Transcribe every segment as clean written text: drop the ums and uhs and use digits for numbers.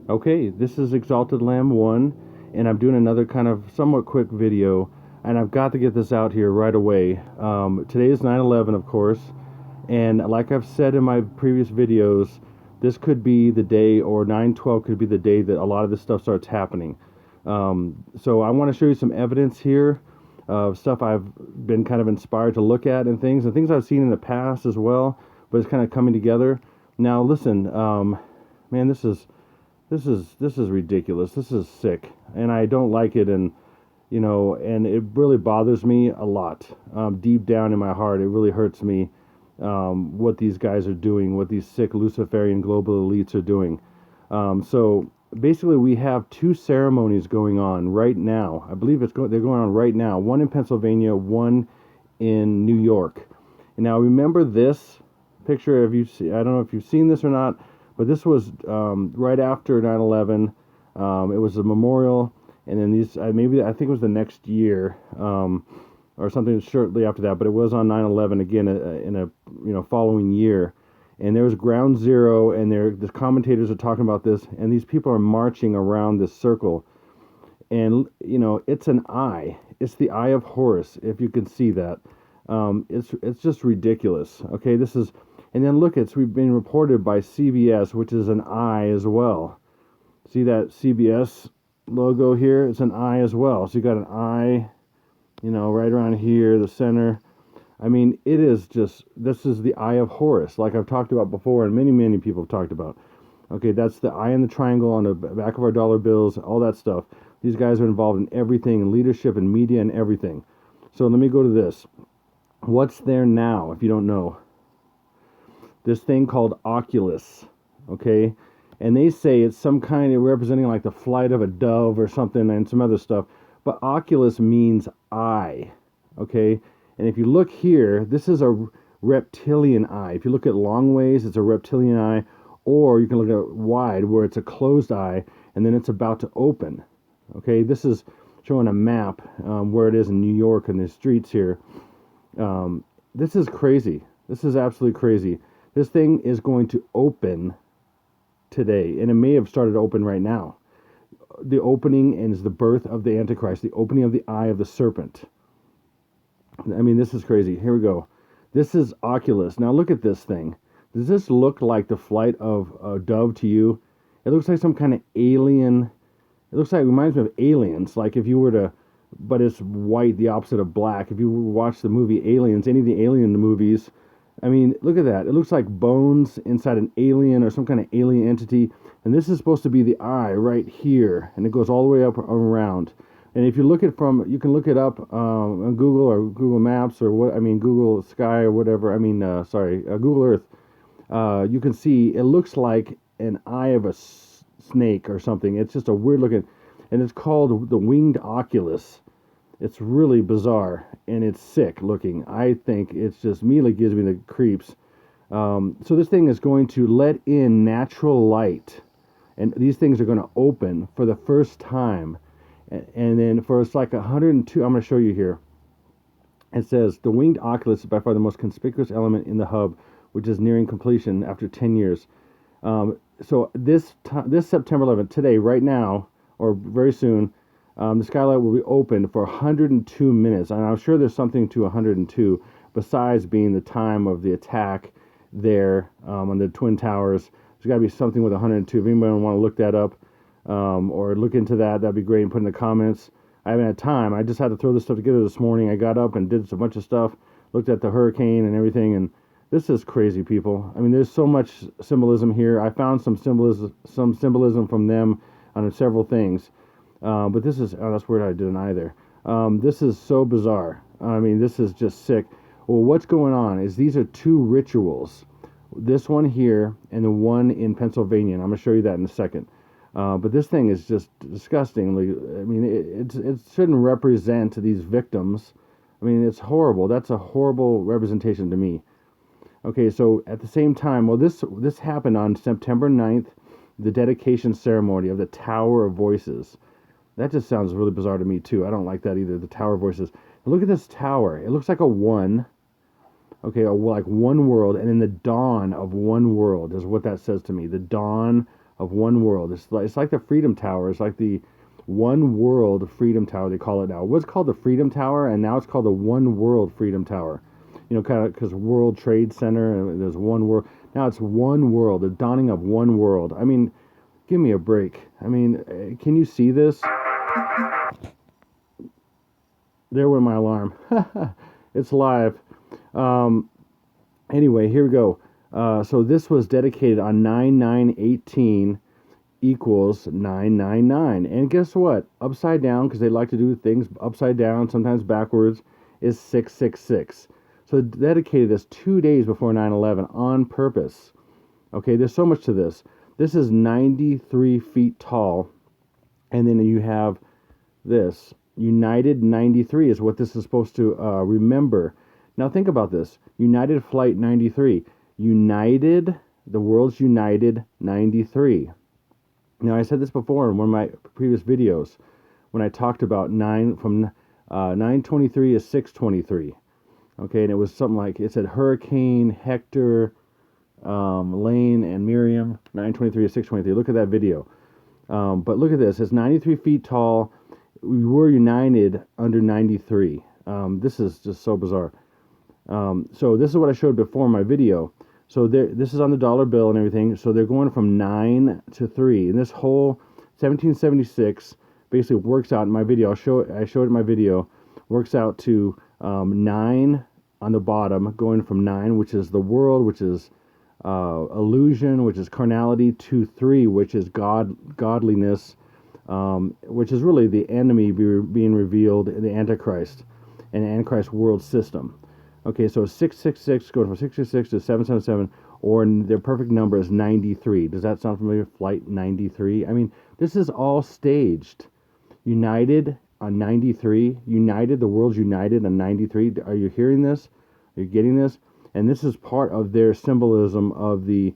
Okay, this is Exalted Lamb 1, and I'm doing another kind of somewhat quick video, and I've got to get this out here right away. Today is 9/11, of course, and like I've said in my previous videos, this could be the day, or 9/12 could be the day that a lot of this stuff starts happening. So I want to show you some evidence here of stuff I've been kind of inspired to look at and things I've seen in the past as well, but it's kind of coming together. Now, listen, man, this is ridiculous. This is sick, and I don't like it, and and it really bothers me a lot. Deep down in my heart, it really hurts me what these guys are doing, what these sick Luciferian global elites are doing. So basically, we have two ceremonies going on right now. I believe they're going on right now. One in Pennsylvania, one in New York. And now remember this picture. Have you I don't know if you've seen this or not, but this was right after 9/11. It was a memorial, and then these maybe I think it was the next year or something shortly after that. But it was on 9/11 again in a following year, and there was ground zero, and the commentators are talking about this, and these people are marching around this circle, and it's an eye. It's the eye of Horus, if you can see that. It's just ridiculous. Okay, this is, and then look, we've been reported by CBS, which is an eye as well. See that CBS logo here? It's an eye as well. So you got an eye, right around here, the center. I mean, it is just, this is the eye of Horus, like I've talked about before, and many people have talked about. Okay, that's the eye in the triangle on the back of our dollar bills, all that stuff. These guys are involved in everything, in leadership and media and everything. So let me go to this. What's there now, if you don't know? This thing called oculus, okay? And they say it's some kind of representing like the flight of a dove or something and some other stuff. But oculus means eye, okay? And if you look here, this is a reptilian eye. If you look at long ways, it's a reptilian eye. Or you can look at wide, where it's a closed eye, and then it's about to open. Okay, this is showing a map where it is in New York and the streets here. This is crazy. This is absolutely crazy. This thing is going to open today, and it may have started to open right now. The opening is the birth of the Antichrist, the opening of the eye of the serpent. I mean, this is crazy. Here we go. This is Oculus. Now look at this thing. Does this look like the flight of a dove to you? It looks like some kind of alien. It looks like, it reminds me of aliens. Like if you were to, but it's white, the opposite of black. If you watch the movie Aliens, any of the alien movies, I mean, look at that. It looks like bones inside an alien or some kind of alien entity. And this is supposed to be the eye right here. And it goes all the way up around. And if you look at you can look it up on Google or Google Maps or Google Sky or whatever. Google Earth. You can see it looks like an eye of a snake or something. It's just a weird looking, and it's called the winged oculus. It's really bizarre, and it's sick looking. I think it's just immediately gives me the creeps. So this thing is going to let in natural light, and these things are going to open for the first time. And then for it's like 102, I'm going to show you here. It says the winged oculus is by far the most conspicuous element in the hub, which is nearing completion after 10 years. So this September 11th, today, right now, or very soon, the skylight will be open for 102 minutes. And I'm sure there's something to 102 besides being the time of the attack there on the Twin Towers. There's got to be something with 102. If anybody want to look that up or look into that, that'd be great, and put in the comments. I haven't had time. I just had to throw this stuff together this morning. I got up and did a bunch of stuff, looked at the hurricane and everything, and this is crazy, people. I mean, there's so much symbolism here. I found some symbolism from them on several things. But this is, oh, that's weird I didn't either. This is so bizarre. I mean, this is just sick. Well, what's going on is these are two rituals. This one here and the one in Pennsylvania. And I'm going to show you that in a second. But this thing is just disgustingly, I mean, it shouldn't represent these victims. I mean, it's horrible. That's a horrible representation to me. Okay, so at the same time, well, this happened on September 9th, the dedication ceremony of the Tower of Voices. That just sounds really bizarre to me, too. I don't like that either, the Tower of Voices. And look at this tower. It looks like a one. Okay, like one world, and then the dawn of one world is what that says to me. The dawn of one world. It's like the Freedom Tower. It's like the One World Freedom Tower, they call it now. It was called the Freedom Tower, and now it's called the One World Freedom Tower. You know, kind of because World Trade Center, and there's one world. Now it's one world, the dawning of one world. I mean, give me a break. I mean, can you see this? There went my alarm. It's live. Anyway, here we go. So this was dedicated on 9/9/18 equals 999. And guess what? Upside down, because they like to do things upside down, sometimes backwards, is 666. So they dedicated this 2 days before 9/11 on purpose. Okay, there's so much to this. This is 93 feet tall. And then you have this. United 93 is what this is supposed to remember. Now think about this. United Flight 93. United, the world's United 93. Now, I said this before in one of my previous videos when I talked about 923 is 623. Okay, and it was something like, it said Hurricane, Hector, Lane, and Miriam, 923 is 623. Look at that video. But look at this. It's 93 feet tall. We were united under 93. This is just so bizarre. So this is what I showed before in my video. So this is on the dollar bill and everything. So they're going from 9 to 3. And this whole 1776 basically works out in my video. I showed it in my video. Works out to 9 on the bottom, going from 9, which is the world, which is illusion, which is carnality, to 3, which is godliness, which is really the enemy being revealed, the Antichrist, and the Antichrist world system. Okay, so 666 going from 666 to 777, or their perfect number is 93. Does that sound familiar? Flight 93. I mean, this is all staged. United on 93. United, the world's united on 93. Are you hearing this? Are you getting this? And this is part of their symbolism of the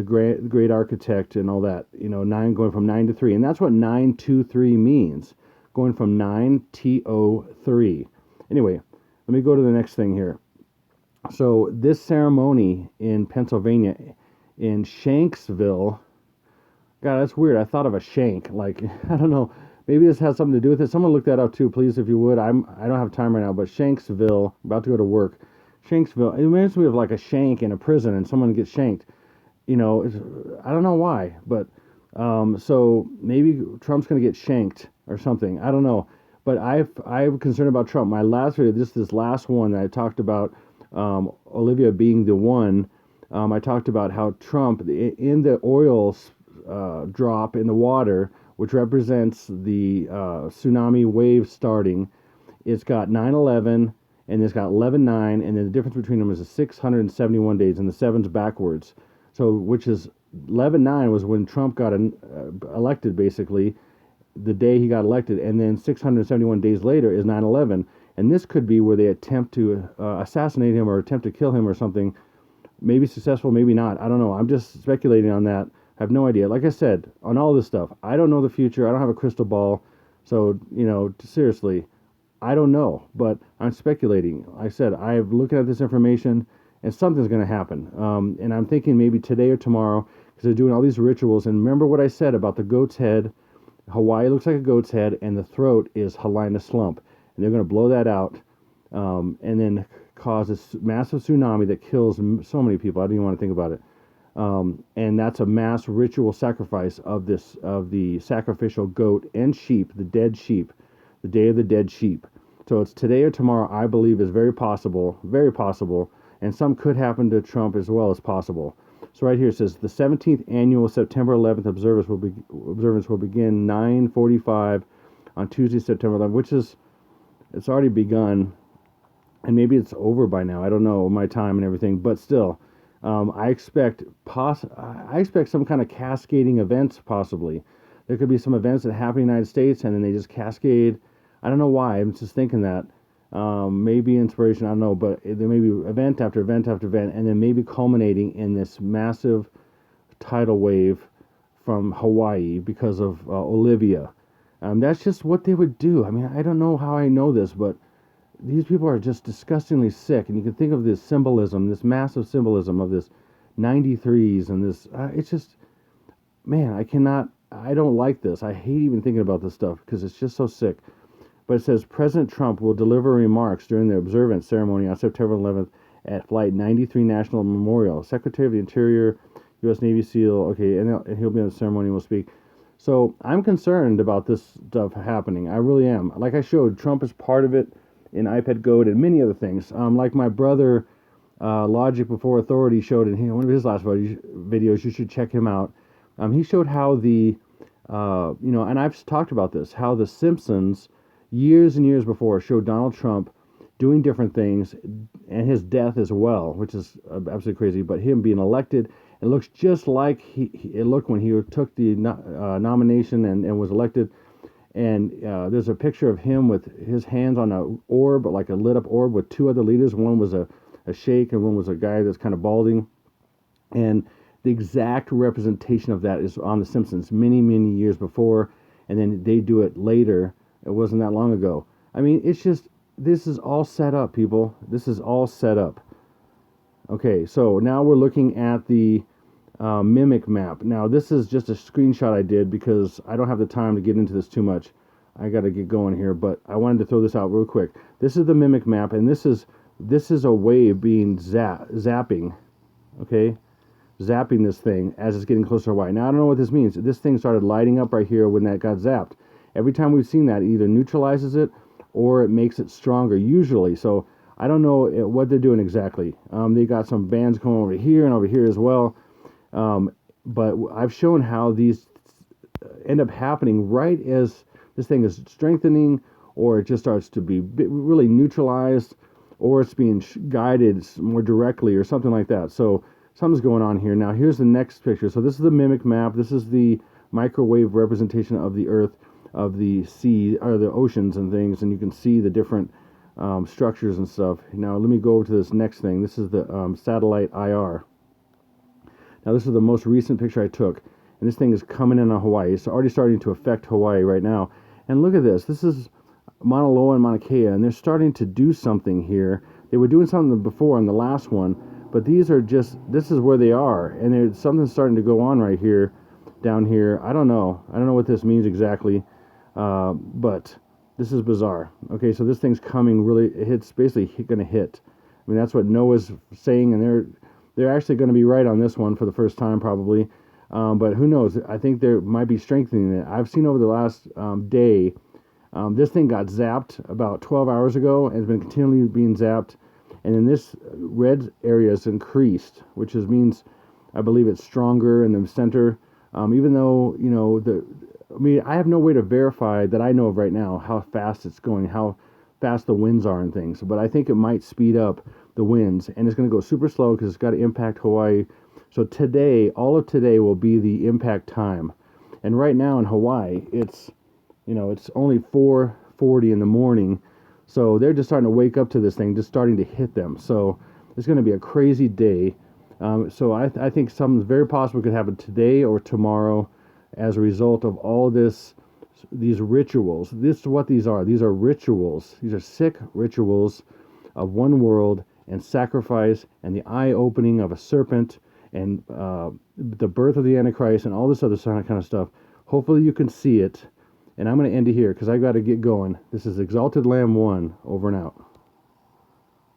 great architect and all that. You know, 9 going from 9 to 3. And that's what 923 means. Going from 9 TO3. Anyway, let me go to the next thing here. So this ceremony in Pennsylvania, in Shanksville, God, that's weird. I thought of a shank. Like, I don't know. Maybe this has something to do with it. Someone look that up too, please, if you would. I don't have time right now, but Shanksville, about to go to work. Shanksville, it reminds me of like a shank in a prison and someone gets shanked. You know, I don't know why, but so maybe Trump's going to get shanked or something. I don't know. But I'm concerned about Trump. My last video, this last one that I talked about, Olivia being the one, I talked about how Trump, in the oil drop in the water, which represents the tsunami wave starting, it's got 9/11, and it's got 11/9, and then the difference between them is 671 days, and the 7's backwards. So, which is 11/9 was when Trump got elected, basically, the day he got elected, and then 671 days later is 9/11. And this could be where they attempt to assassinate him or attempt to kill him or something. Maybe successful, maybe not. I don't know. I'm just speculating on that. I have no idea. Like I said, on all this stuff, I don't know the future. I don't have a crystal ball. So, you know, seriously, I don't know. But I'm speculating. Like I said, I'm looking at this information, and something's going to happen. And I'm thinking maybe today or tomorrow, because they're doing all these rituals. And remember what I said about the goat's head. Hawaii looks like a goat's head, and the throat is Helena slump. And they're going to blow that out, and then cause a massive tsunami that kills so many people. I don't even want to think about it. And that's a mass ritual sacrifice of the sacrificial goat and sheep, the dead sheep, the day of the dead sheep. So it's today or tomorrow. I believe is very possible, and some could happen to Trump as well as possible. So right here it says the 17th annual September 11th observance will begin 9:45 on Tuesday, September 11th, which is. It's already begun, and maybe it's over by now. I don't know my time and everything, but still, I expect some kind of cascading events. Possibly, there could be some events that happen in the United States, and then they just cascade. I don't know why. I'm just thinking that maybe inspiration. I don't know, but there may be event after event after event, and then maybe culminating in this massive tidal wave from Hawaii because of Olivia. That's just what they would do. I mean, I don't know how I know this, but these people are just disgustingly sick. And you can think of this symbolism, this massive symbolism of this 93s and this. It's just man, I don't like this. I hate even thinking about this stuff because it's just so sick. But it says President Trump will deliver remarks during the observance ceremony on September 11th at Flight 93 National Memorial. Secretary of the Interior, U.S. Navy SEAL, okay, and he'll be in the ceremony and will speak. So I'm concerned about this stuff happening. I really am. Like I showed, Trump is part of it in iPad Goat and many other things. Like my brother, Logic Before Authority, showed in one of his last videos. You should check him out. He showed how and I've talked about this, how the Simpsons, years and years before, showed Donald Trump doing different things and his death as well, which is absolutely crazy. But him being elected, it looks just like it looked when he took the nomination and was elected. And there's a picture of him with his hands on a orb, like a lit up orb, with two other leaders. One was a sheikh and one was a guy that's kind of balding. And the exact representation of that is on The Simpsons many, many years before. And then they do it later. It wasn't that long ago. I mean, it's just, this is all set up, people. This is all set up. Okay, so now we're looking at the mimic map. Now, this is just a screenshot I did because I don't have the time to get into this too much. I got to get going here, but I wanted to throw this out real quick. This is the mimic map, and this is a wave being zapping, okay? Zapping this thing as it's getting closer to Hawaii. Now, I don't know what this means. This thing started lighting up right here when that got zapped. Every time we've seen that, it either neutralizes it or it makes it stronger, usually. So I don't know what they're doing exactly. They got some bands going over here and over here as well. But I've shown how these end up happening right as this thing is strengthening, or it just starts to be really neutralized, or it's being guided more directly or something like that. So something's going on here. Now here's the next picture. So this is the mimic map. This is the microwave representation of the Earth, of the sea, or the oceans and things, and you can see the different structures and stuff. Now let me go over to this next thing. This is the satellite IR. Now this is the most recent picture I took, and this thing is coming in on Hawaii. It's already starting to affect Hawaii right now. And look at this. This is Mauna Loa and Mauna Kea, and they're starting to do something here. They were doing something before in the last one, but these are just, this is where they are, and there's something starting to go on right here, down here. I don't know what this means exactly, but this is bizarre. Okay, so this thing's coming really, it's basically going to hit. I mean, that's what NOAA's saying, and they're actually going to be right on this one for the first time probably, but who knows? I think there might be strengthening it. I've seen over the last day, this thing got zapped about 12 hours ago and has been continually being zapped, and then this red area is increased, which means I believe it's stronger in the center, even though, I have no way to verify that I know of right now how fast it's going, how fast the winds are and things, but I think it might speed up the winds, and it's going to go super slow because it's got to impact Hawaii. So today, all of today will be the impact time, and right now in Hawaii, it's only 4:40 in the morning, so they're just starting to wake up to this thing, just starting to hit them. So it's going to be a crazy day. So I think something very possible could happen today or tomorrow as a result of all these rituals. This is what these are. These are rituals. These are sick rituals of one world and sacrifice and the eye-opening of a serpent and the birth of the Antichrist and all this other kind of stuff. Hopefully you can see it. And I'm going to end it here because I got to get going. This is Exalted Lamb 1, over and out.